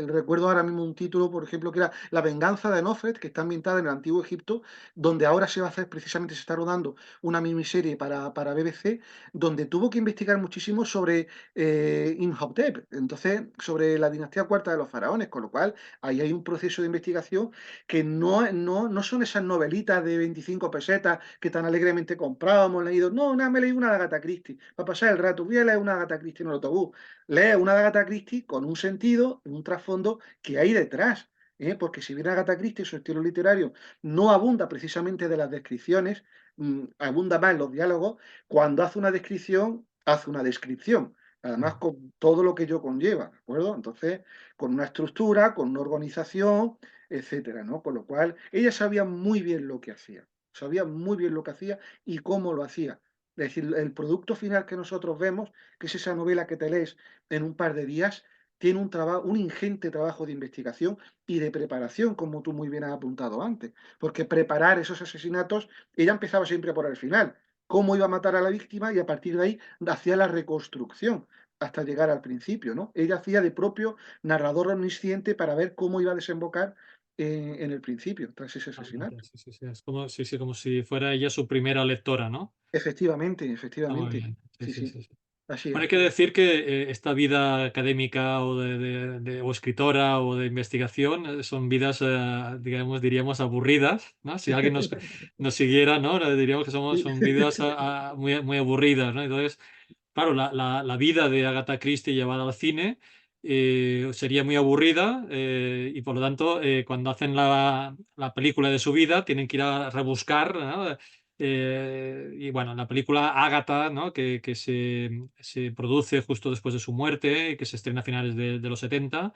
Recuerdo ahora mismo un título, por ejemplo, que era La venganza de Nofret, que está ambientada en el antiguo Egipto, donde ahora se va a hacer, precisamente se está rodando una miniserie para BBC, donde tuvo que investigar muchísimo sobre Imhotep, entonces, sobre la dinastía cuarta de los faraones, con lo cual ahí hay un proceso de investigación que no son esas novelitas de 25 pesetas que tan alegremente comprábamos, leído, no, nada, me leí una de Agatha Christie, para pasar el rato, voy a leer una de Agatha Christie en el autobús, lee una de Agatha Christie con un sentido, un trasfondo que hay detrás. Porque si bien Agatha Christie, su estilo literario, no abunda precisamente de las descripciones, abunda más en los diálogos, cuando hace una descripción, hace una descripción. Además, con todo lo que ello conlleva, ¿de acuerdo? Entonces, con una estructura, con una organización, etcétera, ¿no? Con lo cual, ella sabía muy bien lo que hacía, sabía muy bien lo que hacía y cómo lo hacía. Es decir, el producto final que nosotros vemos, que es esa novela que te lees en un par de días, tiene un ingente trabajo de investigación y de preparación, como tú muy bien has apuntado antes. Porque preparar esos asesinatos, ella empezaba siempre por el final, cómo iba a matar a la víctima y a partir de ahí hacía la reconstrucción hasta llegar al principio, ¿no? Ella hacía de propio narrador omnisciente para ver cómo iba a desembocar en el principio, tras ese Totalmente, asesinato. sí, sí, sí. Es como, sí, sí, como si fuera ella su primera lectora, ¿no? Efectivamente, Está muy efectivamente. bien. Sí, Sí, sí, sí, sí, sí. así Bueno, es. hay que decir que esta vida académica o o escritora o de investigación son vidas, digamos, diríamos aburridas, ¿no? Si alguien nos siguiera, ¿no? Diríamos que son vidas muy, muy aburridas, ¿no? Entonces, claro, la vida de Agatha Christie llevada al cine sería muy aburrida y por lo tanto cuando hacen la película de su vida tienen que ir a rebuscar, ¿no? Y bueno, la película Agatha, ¿no? que se produce justo después de su muerte, que se estrena a finales de los 70,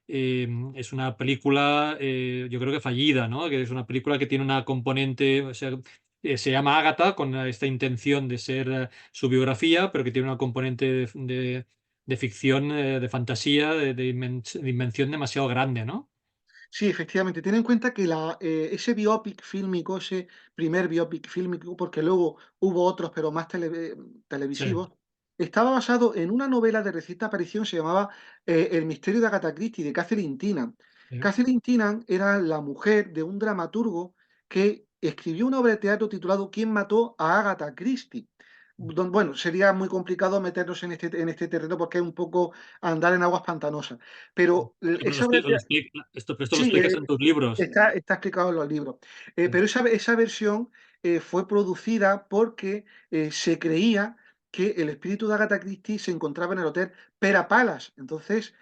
es una película, yo creo que fallida, ¿no? Que es una película que tiene una componente, o sea, se llama Agatha con esta intención de ser su biografía, pero que tiene una componente de ficción, de fantasía, de invención demasiado grande, ¿no? Sí, efectivamente. Ten en cuenta que ese biopic fílmico, ese primer biopic fílmico, porque luego hubo otros, pero más Sí, televisivos, estaba basado en una novela de reciente aparición, se llamaba El misterio de Agatha Christie, de Catherine Tynan. sí. Catherine Tynan era la mujer de un dramaturgo que escribió una obra de teatro titulado ¿Quién mató a Agatha Christie? Bueno, sería muy complicado meternos en este terreno porque es un poco andar en aguas pantanosas. Pero Pero esa obra de teatro. esto lo Sí, explicas en tus libros. está explicado en los libros. Sí, Pero esa versión fue producida porque se creía que el espíritu de Agatha Christie se encontraba en el hotel Pera Palace. Entonces,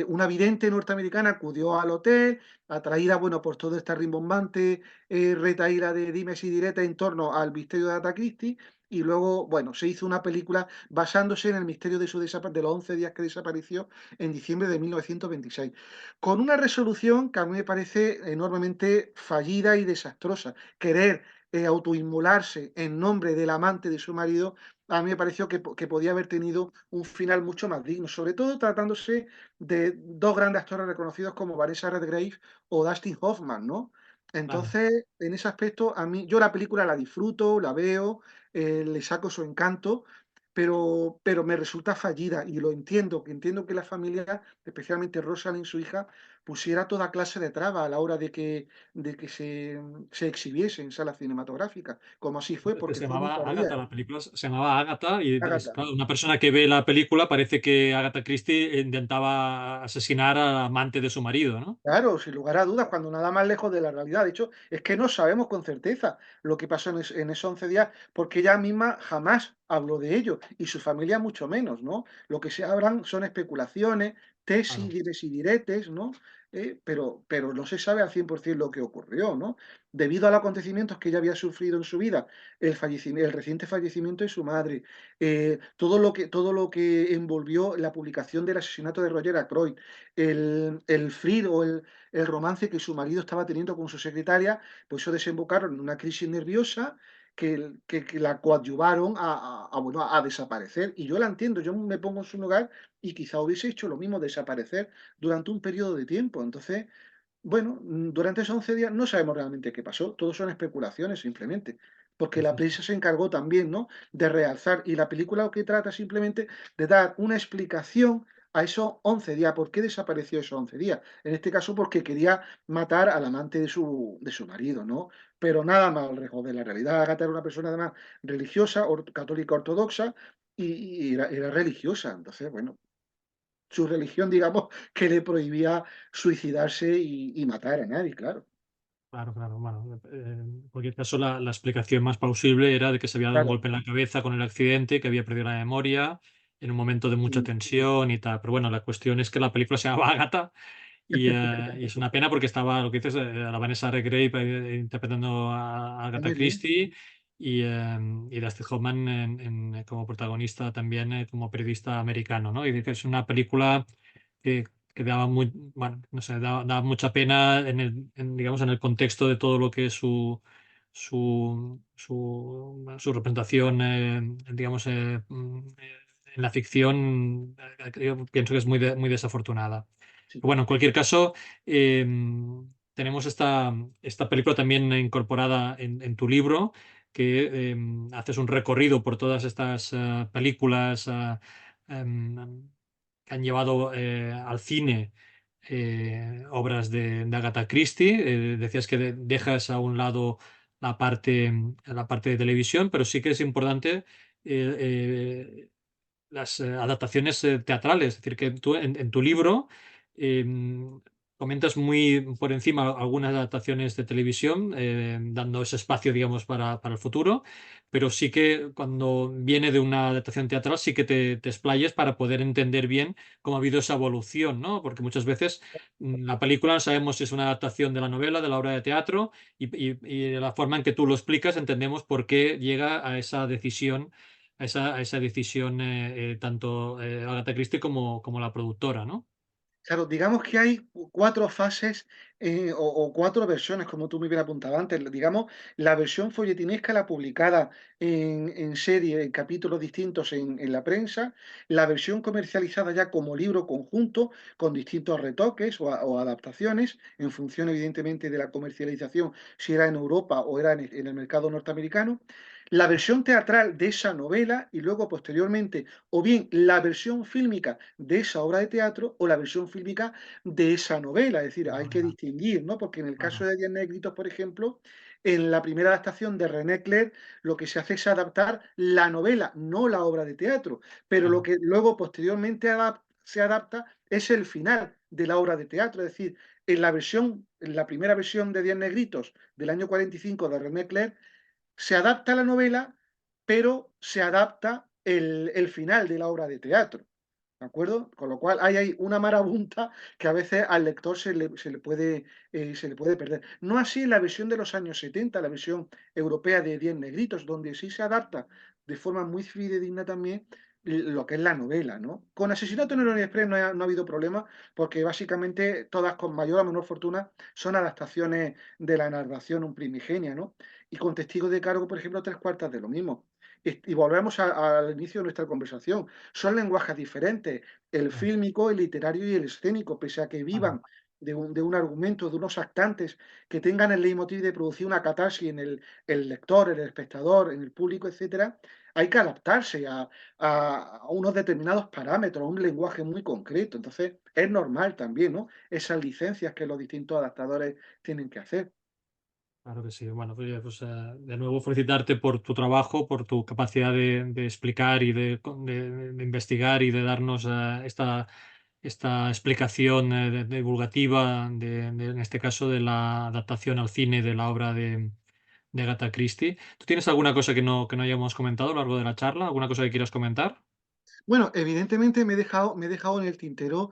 una vidente norteamericana acudió al hotel, atraída, bueno, por toda esta rimbombante retaíla de dimes y diretes en torno al misterio de Agatha Christie, y luego, bueno, se hizo una película basándose en el misterio de, de los 11 días que desapareció en diciembre de 1926, con una resolución que a mí me parece enormemente fallida y desastrosa. Querer autoinmolarse en nombre del amante de su marido, a mí me pareció que podía haber tenido un final mucho más digno, sobre todo tratándose de dos grandes actores reconocidos como Vanessa Redgrave o Dustin Hoffman, ¿no? Claro. Entonces, en ese aspecto, a mí, yo la película la disfruto, la veo, le saco su encanto, pero me resulta fallida y lo entiendo, que entiendo que la familia, especialmente Rosalind, su hija, pusiera toda clase de traba a la hora de que se exhibiese en salas cinematográficas, como así fue, Que porque se fue muy llamaba tardía. Agatha, la película se llamaba Agatha y es, Agatha. claro, una persona que ve la película parece que Agatha Christie intentaba asesinar al amante de su marido, ¿no? Claro, sin lugar a dudas, cuando nada más lejos de la realidad. De hecho, es que no sabemos con certeza lo que pasó en esos 11 días, porque ella misma jamás habló de ello, y su familia mucho menos, ¿no? Lo que se hablan son especulaciones, tesis, Claro. dimes y diretes, ¿no? Pero no se sabe al 100% lo que ocurrió, ¿no? Debido a los acontecimientos que ella había sufrido en su vida, el reciente fallecimiento de su madre, todo lo que envolvió la publicación del asesinato de Roger Ackroyd, el flir o el romance que su marido estaba teniendo con su secretaria, pues eso desembocaron en una crisis nerviosa que la coadyuvaron bueno, a desaparecer. Y yo la entiendo, yo me pongo en su lugar y quizá hubiese hecho lo mismo, desaparecer durante un periodo de tiempo. Entonces, bueno, durante esos 11 días no sabemos realmente qué pasó, todo son especulaciones simplemente, porque Sí, la sí, prensa se encargó también, ¿no?, de realzar, y la película lo que trata simplemente de dar una explicación a esos 11 días, ¿por qué desapareció esos 11 días? En este caso porque quería matar al amante de su marido, ¿no? Pero nada más lejos de la realidad. Agatha era una persona además religiosa, católica ortodoxa, y era religiosa, entonces, bueno, su religión, digamos, que le prohibía suicidarse y matar a nadie, claro. claro, claro. Bueno, en cualquier caso, la explicación más plausible era de que se había dado un Claro, golpe en la cabeza con el accidente, que había perdido la memoria en un momento de mucha sí, tensión y tal. Pero bueno, la cuestión es que la película se llamaba Agatha y es una pena porque estaba, lo que dices, la Vanessa Redgrave interpretando a está Agatha muy bien. Christie y Dustin Hoffman como protagonista también, como periodista americano, ¿no? Y de que es una película que, que daba muy, bueno, no sé, daba mucha pena digamos, en el contexto de todo lo que es su representación, digamos, en la ficción, yo pienso que es muy desafortunada. Sí, Bueno, en cualquier caso, eh, tenemos esta película también incorporada en tu libro, que haces un recorrido por todas estas películas em, que han llevado al cine obras de Agatha Christie. Decías que dejas a un lado la parte de televisión, pero sí que es importante las adaptaciones teatrales. Es decir, que tú en tu libro eh, comentas muy por encima algunas adaptaciones de televisión, dando ese espacio, digamos, para el futuro, pero sí que cuando viene de una adaptación teatral, sí que te explayes para poder entender bien cómo ha habido esa evolución, ¿no? Porque muchas veces la película no sabemos si es una adaptación de la novela, de la obra de teatro, y de la forma en que tú lo explicas entendemos por qué llega a esa decisión tanto Agatha Christie como la productora, ¿no? claro, digamos que hay 4 fases, o 4 versiones, como tú muy bien apuntabas antes. Digamos, la versión folletinesca, la publicada en serie, en capítulos distintos en la prensa, la versión comercializada ya como libro conjunto, con distintos retoques o adaptaciones, en función, evidentemente, de la comercialización, si era en Europa o era en el mercado norteamericano, la versión teatral de esa novela y luego, posteriormente, o bien la versión fílmica de esa obra de teatro o la versión fílmica de esa novela. Es decir, La hay que novela, distinguir, ¿no? Porque en el caso claro, de Diez Negritos, por ejemplo, en la primera adaptación de René Clair, lo que se hace es adaptar la novela, no la obra de teatro, pero lo claro, que luego posteriormente se adapta es el final de la obra de teatro. Es decir, en la primera versión de Diez Negritos del año 45 de René Clair, se adapta la novela, pero se adapta el final de la obra de teatro. ¿De acuerdo? Con lo cual hay una marabunta que a veces al lector se le puede perder. No así la versión de los años 70, la versión europea de Diez Negritos, donde sí se adapta de forma muy fidedigna también lo que es la novela, ¿no? Con Asesinato en el Orient Express no ha habido problema, porque básicamente todas con mayor o menor fortuna son adaptaciones de la narración un primigenia, ¿no? Y con Testigos de Cargo, por ejemplo, tres cuartas de lo mismo. Y volvemos al inicio de nuestra conversación. Son lenguajes diferentes, el Claro, fílmico, el literario y el escénico, pese a que claro. vivan de un argumento, de unos actantes que tengan el leitmotiv de producir una catarsis en el lector, en el espectador, en el público, etcétera, hay que adaptarse a unos determinados parámetros, a un lenguaje muy concreto. Entonces, es normal también, ¿no? Esas licencias que los distintos adaptadores tienen que hacer. Claro que sí. Bueno, pues, de nuevo felicitarte por tu trabajo, por tu capacidad de explicar y de investigar y de darnos esta explicación divulgativa, en este caso, de la adaptación al cine de la obra de Agatha Christie. ¿Tú tienes alguna cosa que no hayamos comentado a lo largo de la charla? ¿Alguna cosa que quieras comentar? Bueno, evidentemente me he dejado en el tintero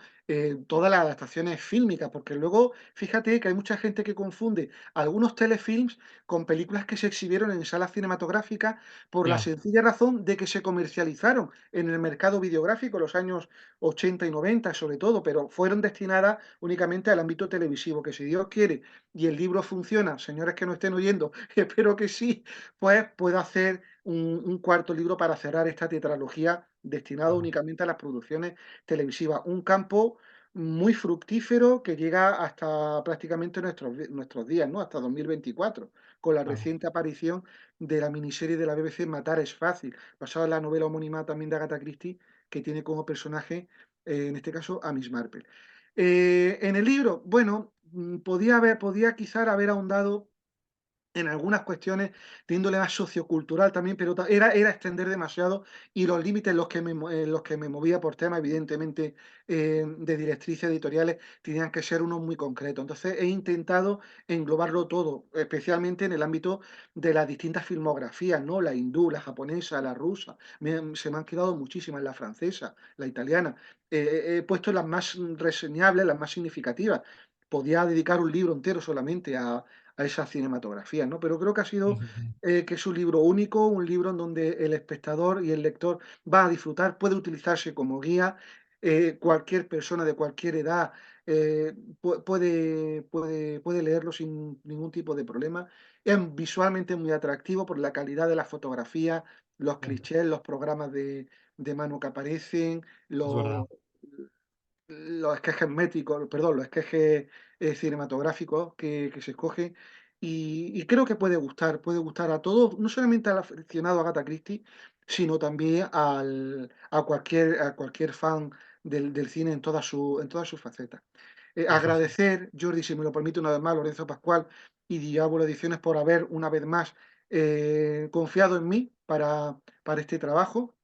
todas las adaptaciones fílmicas, porque luego fíjate que hay mucha gente que confunde algunos telefilms con películas que se exhibieron en salas cinematográficas por la Ya. sencilla razón de que se comercializaron en el mercado videográfico en los años 80 y 90 sobre todo, pero fueron destinadas únicamente al ámbito televisivo, que si Dios quiere y el libro funciona, señores que no estén oyendo, espero que sí, pues puedo hacer un cuarto libro para cerrar esta tetralogía destinado Claro. únicamente a las producciones televisivas. Un campo muy fructífero que llega hasta prácticamente nuestros días, ¿no? Hasta 2024, con la Claro. reciente aparición de la miniserie de la BBC Matar es fácil, basada en la novela homónima también de Agatha Christie, que tiene como personaje, en este caso, a Miss Marple. En el libro, bueno, podía quizás haber ahondado en algunas cuestiones de índole más sociocultural también, pero era extender demasiado y los límites en los que me movía por temas, evidentemente, de directrices editoriales, tenían que ser unos muy concretos. Entonces he intentado englobarlo todo, especialmente en el ámbito de las distintas filmografías, ¿no? La hindú, la japonesa, la rusa, se me han quedado muchísimas, la francesa, la italiana. He puesto las más reseñables, las más significativas. Podía dedicar un libro entero solamente a esas cinematografías, ¿no? Pero creo que ha Sí, sido sí, sí. que es un libro único, un libro en donde el espectador y el lector va a disfrutar, puede utilizarse como guía, cualquier persona de cualquier edad puede leerlo sin ningún tipo de problema. Es visualmente muy atractivo por la calidad de la fotografía, los Sí, clichés, los programas de mano que aparecen, es verdad. los esquejes métricos, perdón, los esquejes cinematográficos que se escogen. Y creo que puede gustar a todos, no solamente al aficionado a Agatha Christie, sino también a cualquier fan del cine en todas sus facetas. Fantástico. Agradecer, Jordi, si me lo permite una vez más, Lorenzo Pascual y Diablo Ediciones por haber una vez más confiado en mí para este trabajo.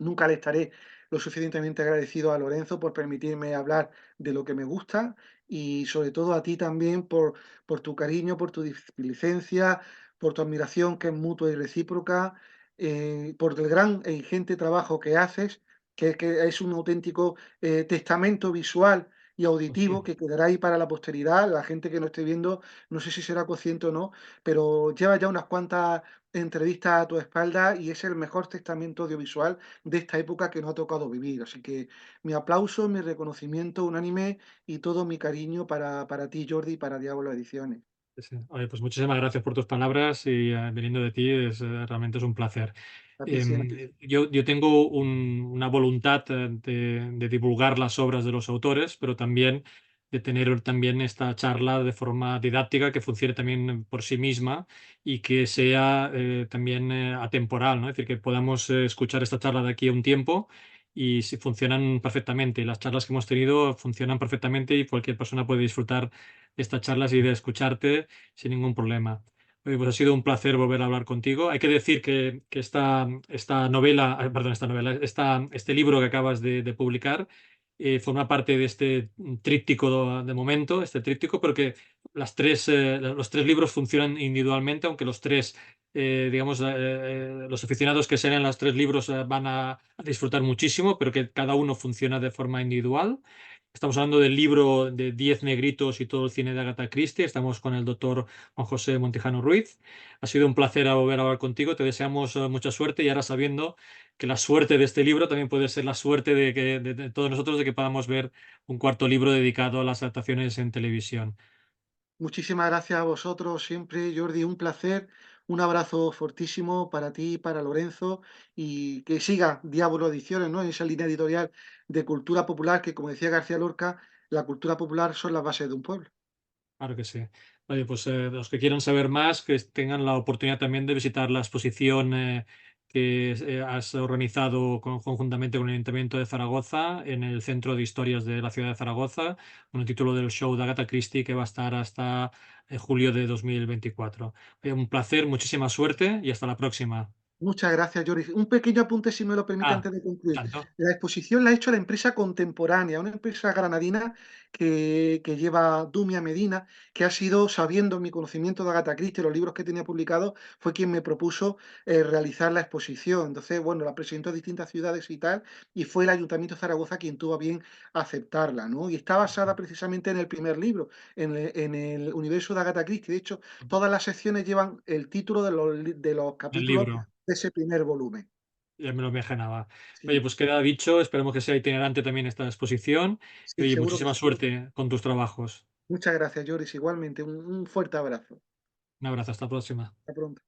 Nunca le estaré lo suficientemente agradecido a Lorenzo por permitirme hablar de lo que me gusta y sobre todo a ti también por tu cariño, por tu displicencia, por tu admiración que es mutua y recíproca, por el gran e ingente trabajo que haces, que es un auténtico testamento visual y Pues sí. auditivo que quedará ahí para la posteridad. La gente que no esté viendo, no sé si será consciente o no, pero lleva ya unas cuantas entrevistas a tu espalda y es el mejor testamento audiovisual de esta época que nos ha tocado vivir. Así que mi aplauso, mi reconocimiento unánime y todo mi cariño para ti, Jordi, y para Diablo Ediciones. Sí, sí. Oye, pues muchísimas gracias por tus palabras y viniendo de ti realmente es un placer. A ti siempre. Yo tengo una voluntad de divulgar las obras de los autores, pero también de tener también esta charla de forma didáctica que funcione también por sí misma y que sea también atemporal, ¿no? Es decir, que podamos escuchar esta charla de aquí a un tiempo y si funcionan perfectamente. Y las charlas que hemos tenido funcionan perfectamente y cualquier persona puede disfrutar de estas charlas y de escucharte sin ningún problema. Oye, pues ha sido un placer volver a hablar contigo. Hay que decir que esta novela, perdón, este libro que acabas de publicar forma parte de este tríptico de momento, este tríptico, porque los tres libros funcionan individualmente, aunque los tres digamos, los aficionados que se leen los 3 libros, van a disfrutar muchísimo, pero que cada uno funciona de forma individual. Estamos hablando del libro de 10 negritos y todo el cine de Agatha Christie. Estamos con el doctor Juan José Montijano Ruiz. Ha sido un placer volver a hablar contigo. Te deseamos mucha suerte y ahora sabiendo que la suerte de este libro también puede ser la suerte de todos nosotros de que podamos ver un cuarto libro dedicado a las adaptaciones en televisión. Muchísimas gracias a vosotros siempre, Jordi, un placer. Un abrazo fortísimo para ti y para Lorenzo y que siga Diablo Ediciones, ¿no? En esa línea editorial de cultura popular que, como decía García Lorca, la cultura popular son las bases de un pueblo. Claro que sí. Oye, pues los que quieran saber más, que tengan la oportunidad también de visitar la exposición que has organizado conjuntamente con el Ayuntamiento de Zaragoza en el Centro de Historias de la ciudad de Zaragoza, con el título del show de Agatha Christie que va a estar hasta julio de 2024. Oye, un placer, muchísima suerte y hasta la próxima. Muchas gracias, Joris. Un pequeño apunte, si me lo permite, Ah, antes de concluir. tanto. La exposición la ha hecho la empresa Contemporánea, una empresa granadina que lleva Dumia Medina, que ha sido, sabiendo mi conocimiento de Agatha Christie, los libros que tenía publicados, fue quien me propuso realizar la exposición. Entonces, bueno, la presentó a distintas ciudades y tal, y fue el Ayuntamiento de Zaragoza quien tuvo a bien aceptarla, ¿no? Y está basada precisamente en el primer libro, en el universo de Agatha Christie. De hecho, todas las secciones llevan el título de los El capítulos libro. de ese primer volumen. Ya me lo imaginaba. Oye, Sí, pues queda dicho, esperemos que sea itinerante también esta exposición y sí, oye, seguro que muchísima sí. suerte con tus trabajos. Muchas gracias, Joris. Igualmente, un fuerte abrazo. Un abrazo, hasta la próxima. Hasta pronto.